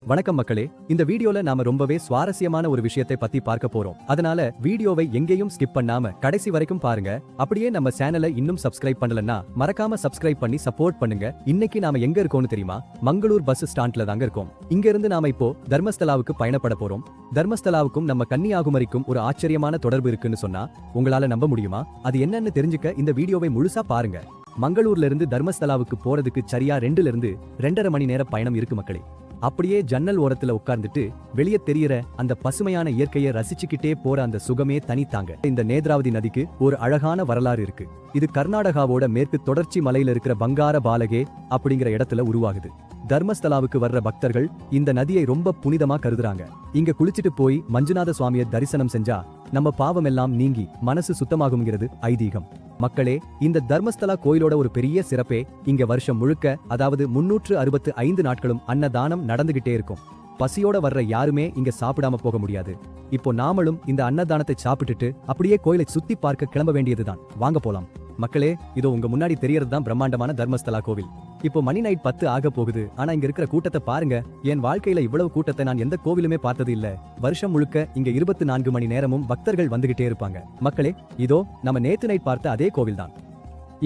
வணக்கம் மக்களே, இந்த வீடியோல நாம ரொம்பவே சுவாரஸ்யமான ஒரு விஷயத்தை பத்தி பார்க்க போறோம். அதனால வீடியோவை எங்கேயும் ஸ்கிப் பண்ணாம கடைசி வரைக்கும் பாருங்க. அப்படியே நம்ம சேனலை இன்னும் சப்ஸ்கிரைப் பண்ணலன்னா மறக்காம சப்ஸ்கிரைப் பண்ணி சப்போர்ட் பண்ணுங்க. இன்னைக்கு நாம எங்க இருக்கோம்னு தெரியுமா? மங்களூர் பஸ் ஸ்டாண்ட்ல தாங்க இருக்கோம். இங்க இருந்து நாம இப்போ தர்மஸ்தலாவுக்கு பயணப்பட போறோம். தர்மஸ்தலாவுக்கும் நம்ம கன்னியாகுமரிக்கும் ஒரு ஆச்சரியமான தொடர்பு இருக்குன்னு சொன்னா உங்களால நம்ப முடியுமா? அது என்னன்னு தெரிஞ்சுக்க இந்த வீடியோவை முழுசா பாருங்க. மங்களூர்ல இருந்து தர்மஸ்தலாவுக்கு போறதுக்கு சரியா 2 ல இருந்து 2.5 மணி நேர பயணம் இருக்கு மக்களே. அப்படியே ஜன்னல் ஓரத்துல உட்கார்ந்துட்டு வெளியே தெரியற அந்த பசுமையான இயற்கையை ரசிச்சுக்கிட்டே போற அந்த சுகமே தனித்தாங்க. இந்த நேத்ராவதி நதிக்கு ஒரு அழகான வரலாறு இருக்கு. இது கர்நாடகாவோட மேற்கு தொடர்ச்சி மலையில இருக்கிற பங்கார பாலகே அப்படிங்கிற இடத்துல உருவாகுது. தர்மஸ்தலாவுக்கு வர்ற பக்தர்கள் இந்த நதியை ரொம்ப புனிதமா கருதுறாங்க. இங்க குளிச்சிட்டு போய் மஞ்சுநாத சுவாமியை தரிசனம் செஞ்சா நம்ம பாவம் எல்லாம் நீங்கி மனசு சுத்தமாகும்ங்கிறது ஐதீகம். மக்களே, இந்த தர்மஸ்தலா கோயிலோட ஒரு பெரிய சிறப்பே இங்க வருஷம் முழுக்க, அதாவது 365 நாட்களும் அன்னதானம் நடந்துகிட்டே இருக்கும். பசியோட வர்ற யாருமே இங்க சாப்பிடாம போக முடியாது. இப்போ நாமளும் இந்த அன்னதானத்தை சாப்பிட்டுட்டு அப்படியே கோயிலை சுத்தி பார்க்க கிளம்ப வேண்டியதுதான். வாங்க போலாம். மக்களே, இதோ உங்க முன்னாடி தெரியறது தான் பிரம்மாண்டமான தர்மஸ்தலா கோவில். இப்போ மணி நைட் 10 ஆக போகுது. ஆனா இங்க இருக்கிற கூட்டத்தை பாருங்க. என் வாழ்க்கையில இவ்வளவு கூட்டத்தை நான் எந்த கோவிலுமே பார்த்தது இல்ல. வருஷம் முழுக்க இங்க 24 மணி நேரமும் பக்தர்கள் வந்துகிட்டே இருப்பாங்க. மக்களே, இதோ நம்ம நேத்து நைட் பார்த்த அதே கோவில் தான்.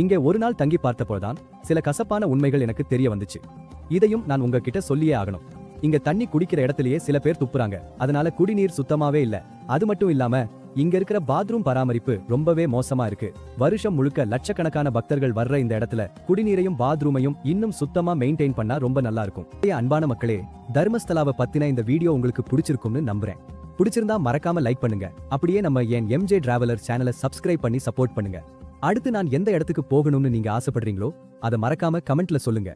இங்க ஒரு நாள் தங்கி பார்த்தப்போதான் சில கசப்பான உண்மைகள் எனக்கு தெரிய வந்துச்சு. இதையும் நான் உங்ககிட்ட சொல்லியே ஆகணும். இங்க தண்ணி குடிக்கிற இடத்திலேயே சில பேர் துப்புறாங்க. அதனால குடிநீர் சுத்தமாவே இல்ல. அது மட்டும் இல்லாம இங்க இருக்கிற பாத்ரூம் பராமரிப்பு ரொம்பவே மோசமா இருக்கு. வருஷம் முழுக்க லட்சக்கணக்கான பக்தர்கள் வர்ற இந்த இடத்துல குடிநீரையும் பாத்ரூமையும் இன்னும் சுத்தமா மெயின்டைன் பண்ணா ரொம்ப நல்லா இருக்கும். அன்பான மக்களே, தர்மஸ்தலாவை பத்தின இந்த வீடியோ உங்களுக்கு பிடிச்சிருக்கும்னு நம்புறேன். பிடிச்சிருந்தா மறக்காம லைக் பண்ணுங்க. அப்படியே நம்ம என் எம்ஜே டிராவலர் சேனலை சப்ஸ்கிரைப் பண்ணி சப்போர்ட் பண்ணுங்க. அடுத்து நான் எந்த இடத்துக்கு போகணும்னு நீங்க ஆசைப்படுறீங்களோ அதை மறக்காம கமெண்ட்ல சொல்லுங்க.